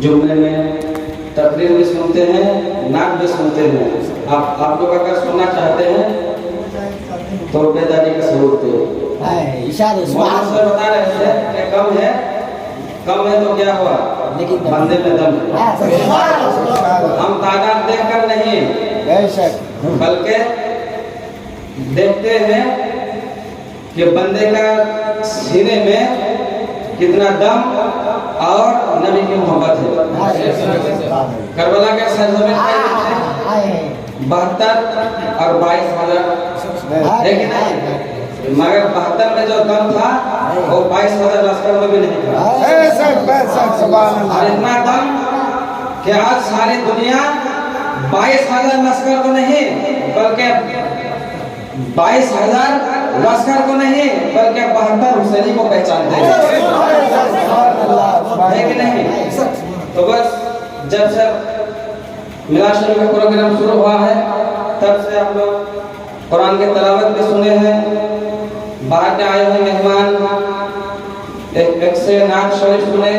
जुमले में तकरीर भी सुनते हैं, नाक भी सुनते हैं। आप लोग अगर सुनना चाहते हैं तो बेदारी का सबूत दे। मौलाना सर बता रहे थे कि कम है तो क्या हुआ, लेकिन बंदे में दम है। हम तादाद देखकर नहीं बल्कि देखते हैं कि बंदे का सीने में कितना दम और नबी की मोहब्बत है। करबला के सरजमीन में 72 और 22,000 है कि नहीं, मगर 72 में जो दम था वो 22,000 लश्कर में भी नहीं था। और इतना दम कि आज सारी दुनिया 22,000 लश्कर को नहीं बल्कि 22,000 लश्कर को नहीं बल्कि 72 हुसैनी को पहचानते हैं, है कि नहीं। तो बस जब से मिलाद शरीफ का प्रोग्राम शुरू हुआ है तब से हम लोग कुरान के तिलावत भी सुने हैं, बाहर के आए हुए मेहमान एक से नात शरीफ सुने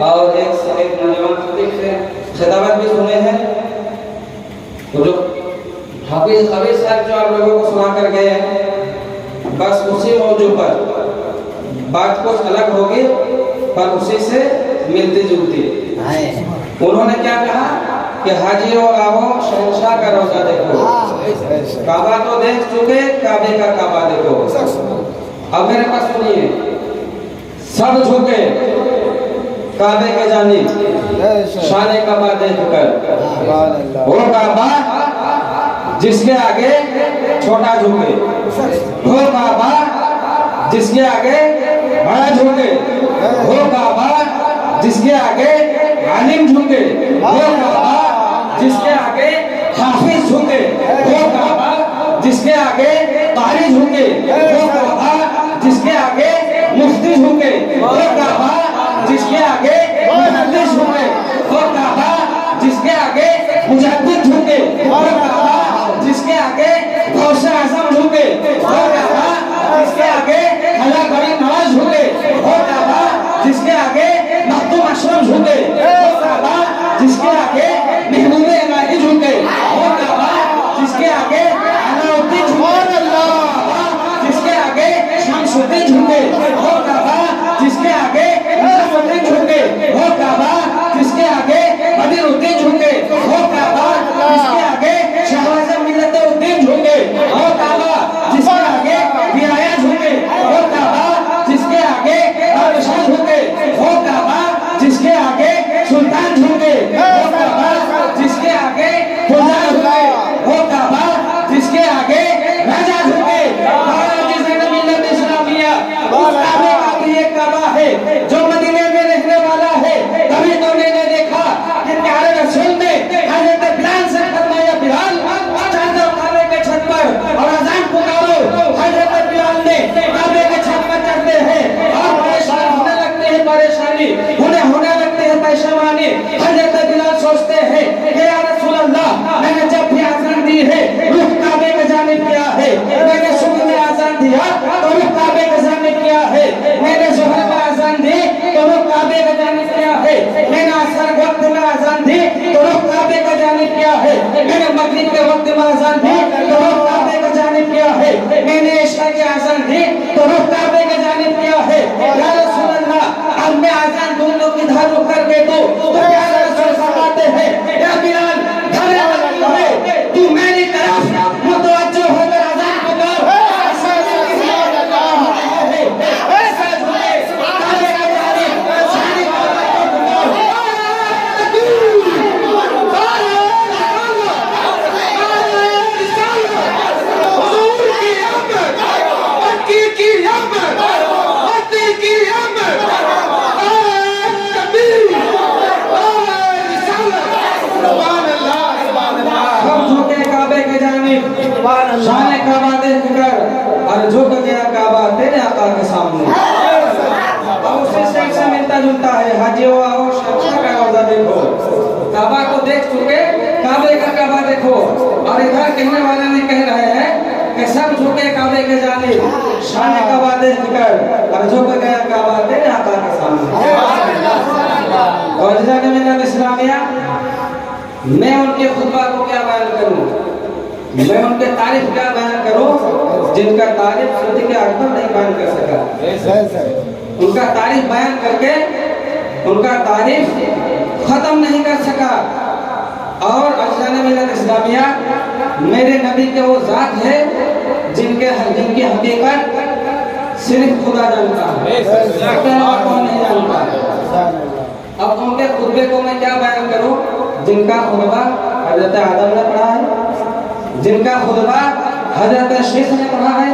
और एक नौजवान खतीब से खिताबत भी सुने हैं। तो जो हाफिज साहब जो आप लोगों को सुना कर गए हैं, बस उसी मौजू पर बात कुछ अलग होगी पर उसी से मिलती जुलती। उन्होंने क्या कहा कि हाजियों आओ शहंशाह का रोजा देखो, काबा तो देख चुके, काबे का काबा देखो। अब मेरे पास सुनिए, सब झुके काबे के जानिब शाने काबा देखकर, वो काबा जिसके आगे छोटा झुके, वो काबा जिसके आगे बड़ा झुके, वो काबा जिसके आगे आलिम झुके, वो काबा जिसके आगे हाफिज झुके, वो काबा जिसके आगे कारी झुके, वो काबा जिसके आगे मुफ्ती झुके, वो काबा जिसके आगे मुहद्दिस झुके, वो काबा जिसके आगे मुजद्दिद झुके, वो काबा जिसके आगे गौसे आज़म झुके, वो काबा जिसके आगे खला गरीब नवाज झुके, वो काबा जिसके आगे मखदूम अशरफ झुके, वो काबा जिसके आगे महबूब इलाही झुके, वो काबा जिसके आगे अलाउद्दीन झुके, जिसके आगे शमसुद्दीन झुके, वो काबा जिसके आगे निजामुद्दीन झुके, वो काबा जिसके आगे बदरुद्दीन झुके, वो काबा जिसके आगे शहबाज मिल्लतुद्दीन झुके, वो काबा जिसके आगे विराया झुके, वो काबा जिसके आगे बादशाह झुके, वो काबा जिसके आगे सुल्तान झुके, वो काबा जिसके आगे खुदा झुके, वो काबा जिसके आगे राजा झुके। काबे का भी एक काबा है जो मदीने में रहने वाला है। तभी तो मैंने देखा कि प्यारे रसूल ने हज़रत बिलाल से फरमाया, बिलाल चढ़ो काबे के छत पर और अज़ान पुकारो। हज़रत बिलाल ने काबे के छत पर चढ़ते हैं और परेशान होने लगते हैं, परेशानी होने लगते हैं परेशानी। हज़रत बिलाल सोचते हैं कि या रसूल अल्लाह, मैंने जब भी अज़ान दी है रुख काबे की जानिब किया है, मैंने सुबह में अज़ान दिया तो रुख काबे की जानिब किया है, मैंने ज़ोहर में अज़ान दी तो रुख काबे की जानिब किया है, मैंने असर वक्त में अज़ान दी तो रुख काबे की जानिब किया है, मैंने मगरिब के वक्त में अज़ान दी तो रुख काबे की जानिब किया है, मैंने इशा की अज़ान दी तो रुख काबे की जानिब किया है। या रसूल अल्लाह, अब मैं अज़ान दोनों किधर रुख करके दूं? तो प्यारे रसूल फरमाते हैं, या बिलाल, तू मेरी तरफ मुतवज्जो होकर अज़ान पुकार। शाने काबा देखकर और झुक गया काबा तेरे आका के सामने। और उससे से मिलता जुलता है, हाजियों आओ शहंशाह का रोजा देखो। काबा को देख चुके, काबे का काबा देखो। और इधर कहने वाले ने कह रहे हैं कि सब झुके काबे के जानिब, शाने काबा देखकर और झुक गया काबा तेरे आका के सामने। और इस्लामिया, मैं उनके खुतबा को क्या बयान करूं, मैं उनके तारीफ क्या बयान करूं जिनका तारीफ सदी के अकबर नहीं बयान कर सका। उनका तारीफ बयान करके उनका तारीफ खत्म नहीं कर सका। और अजलान मिल्लत इस्लामिया, मेरे नबी के वो जात है जिनकी हकीकत सिर्फ खुदा जानता है, कौन नहीं जानता। अब उनके खुतबे को मैं क्या बयान करूं जिनका खुतबा हजरत आदम ने पढ़ा है, जिनका खुतबा हजरत शीश ने पढ़ा है,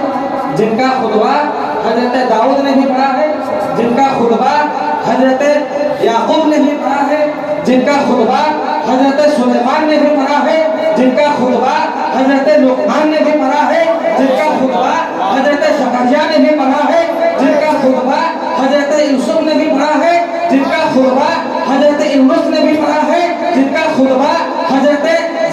जिनका खुतबा हजरत दाऊद ने भी पढ़ा है, जिनका खुतबा हजरत याकूब ने भी पढ़ा है, जिनका खुतबा हजरत सुलेमान ने भी पढ़ा है, जिनका खुतबा हजरत लुकमान ने भी पढ़ा है, जिनका खुतबा हजरत ज़करिया ने भी पढ़ा है, जिनका खुतबा हजरत यूसुफ ने भी पढ़ा है, जिनका खुतबा हजरत यूनुस ने भी पढ़ा है, जिनका खुतबा हजरत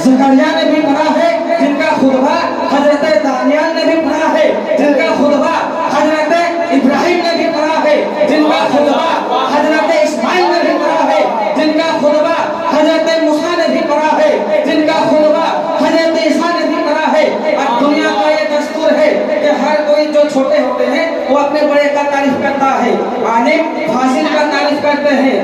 ज़करिया ने भी पढ़ा है, जिनका खुतबा हजरत दानियाल ने भी पढ़ा है, जिनका खुतबा हजरत इब्राहिम ने भी पढ़ा है, जिनका खुतबा हजरत इस्माइल ने भी पढ़ा है, जिनका खुतबा हजरत मूसा ने भी पढ़ा है, जिनका खुतबा हजरत ईसा ने भी पढ़ा है। और दुनिया का ये दस्तूर है कि हर कोई जो छोटे होते हैं वो अपने बड़े का तारीफ करता है। आलिम फाजिल का तारीफ करते हैं,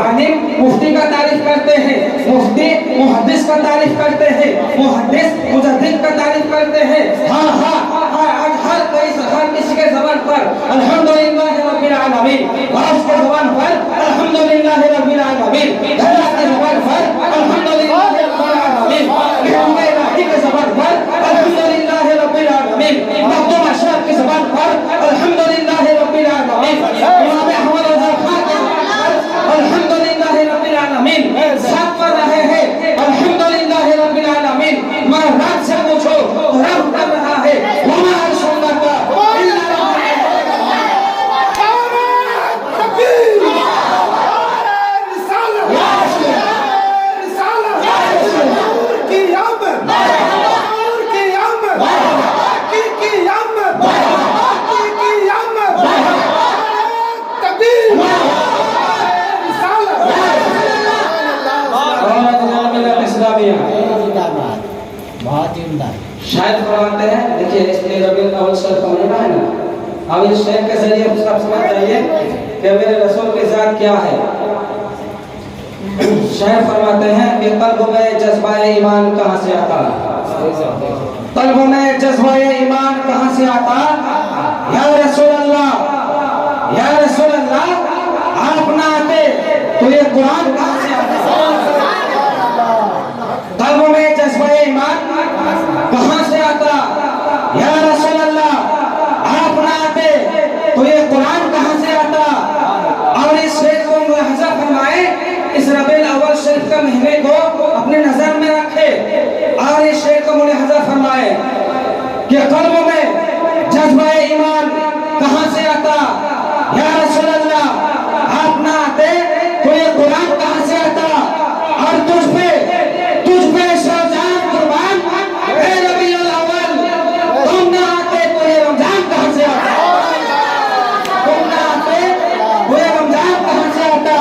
आलिम मुफ्ती का तारीफ करते हैं, मुफ्ती मुहद्दिस का तारीफ करते हैं, मुहद्दिस मुजद्दिद का तारीफ करते हैं। हाँ हाँ हाँ, आज हर किसी के ज़बान पर अल्हम्दुलिल्लाह रब्बिल आलमीन, बास के ज़बान पर अल्हम्दुलिल्लाह रब्बिल आलमीन, धरा के ज़बान पर अल्हम्दुलिल्लाह रब्बिल आलमीन, कहूँगा इलाही के ज़बान पर अल्हम्दुलिल्लाह रब्बिल आलमीन, मखदूम अशरफ की ज़बान पर अल्हम्दुलिल्लाह रब्बिल आलमीन, इमाम अहमद रज़ा खान के ज़बान पर अल्हम्दुलिल्लाह रब्बिल आलमीन सब कर रहे हैं अल्हम्दुलिल्लाह रब्बिल आलमीन। मैं रब से पूछो रब कर रहा है, वमा अर्सलनाका शायद फरमाते हैं। देखिए इसलिए रबीउल अव्वल शरीफ का महीना है ना, अब इस शेर के जरिए आप समझ जाइए कि मेरे रसूल की जात क्या है। शायद फरमाते हैं कि कल्ब में जज्बा ईमान कहां से आता, कल्ब में जज्बा ईमान कहां से आता। या रसूल अल्लाह, या रसूल अल्लाह, आप ना आते तो ये कुरान कहां से आता। कल्ब में जज्बा ईमान कहां से आता। या रसूल अल्लाह, आप ना आते तो ये कुरान कहां से आता। और इस शेर को मुलाहजा फरमाए, इस रबीउल अव्वल शरीफ का महीने को अपने नजर में रखे और इस शेर को मुलाहजा फरमाए कि कल्ब में जज्बा ईमान कहां से आता। या रसूल अल्लाह, आप ना आते तो ये कुरान कहां से आता। और तुझ पे शाहजहां कुर्बान, ए रबीउल अव्वल, तुम ना आते तो ये रमजान कहां से आता। तुम ना आते तो ये रमजान कहां से आता।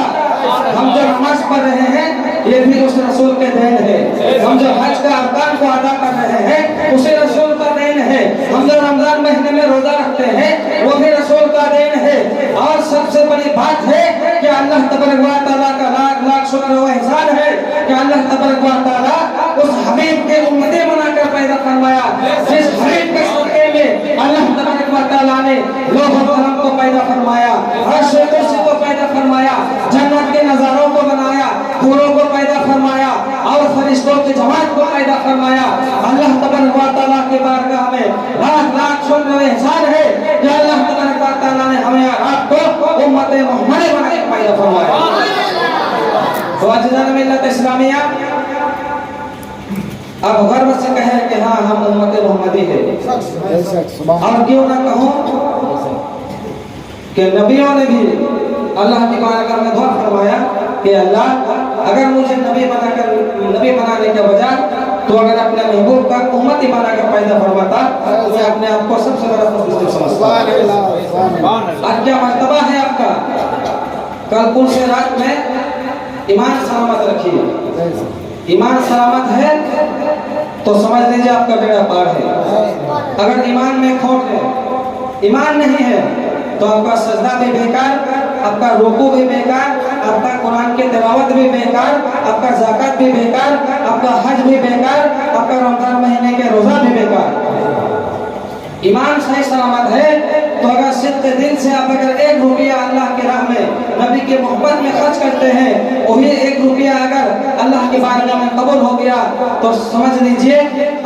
हम जो नमाज पढ़ रहे हैं ये भी उस रसूल के देन है। हम जो हज का अरकान को अदा कर रहे हैं उसे रसूल का देन है। हम जो रमजान महीने में रोजा रखते हैं वो भी रसूल का देन है। और सबसे बड़ी बात है कि अल्लाह तबारक व तआला का लाख लाख शुक्र व एहसान है कि अल्लाह तबारक व तआला उस हबीब के उम्मती बनाकर पैदा फरमाया, जिस हबीब के सदक़े में अल्लाह तबारक व तआला ने लोह व कलम को पैदा फरमाया, अर्श व कुर्सी को पैदा फरमाया, जन्नत के नजारों को बनाया, फूलों को पैदा फरमाया और फरिश्तों की जमात को पैदा फरमाया। अल्लाह तबारक व तआला के बारगाह में लाख लाख शुक्र व एहसान है कि अल्लाह तबारक व तआला ने हमें आपको उम्मत मोहम्मदी बनाकर पैदा फरमाया। तो अज़ीज़ान मिल्लत इस्लामिया, अब गर्व से कहे कि हाँ हम उम्मत मोहम्मदी है। और क्यों ना कहूँ कि नबियों ने भी अल्लाह की बारगाह में दुआ फरमाया कि अल्लाह अगर मुझे नबी बनाने के बजाय तो अगर अपने महबूब का उम्मती बनाकर पैदा फरमाता तो मैं अपने आप को सबसे बड़ा मुस्लिम समझता। आज क्या मर्तबा है आपका। कल पुल से रात में ईमान सलामत रखिए। ईमान सलामत है तो समझ लीजिए आपका बेड़ा पार है। अगर ईमान में खोट है, ईमान नहीं है, तो आपका सजदा भी बेकार, आपका रुकू भी बेकार, आपका कुरान की तिलावत भी बेकार, आपका ज़कात भी बेकार, आपका हज भी बेकार, आपका रमजान महीने के रोजा भी बेकार। ईमान सही सलामत है तो अगर सिद्ध दिल से आप अगर 1 रुपया अल्लाह के राह में, नबी के मोहब्बत में खर्च करते हैं, वही 1 रुपया अगर अल्लाह के बारगाह में कबूल हो गया तो समझ लीजिए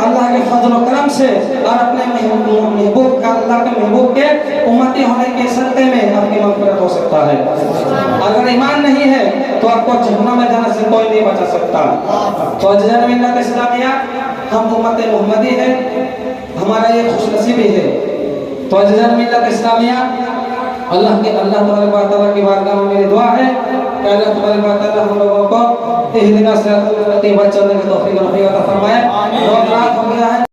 अल्लाह के फजल व करम से और अपने महबूब का, अल्लाह के महबूब के उम्मती होने के सदक़े में आपकी मग़फ़िरत हो सकता है। अगर ईमान नहीं है तो आपको जहन्नम में जाने से कोई नहीं बचा सकता। तो अज़ीज़ान मिल्लत इस्लामिया, हम उम्मत मोहम्मदी है, हमारा ये खुशनसीबी है। तो अज़ीज़ान मिल्लत इस्लामिया, अल्लाह तबारक व तआला की बारगाह में मेरी दुआ है कि अल्लाह तबारक व तआला हम लोगों को इहदिना सिरातल मुस्तक़ीम पर चलने की तौफीक अता फरमाए। रात हो गया है।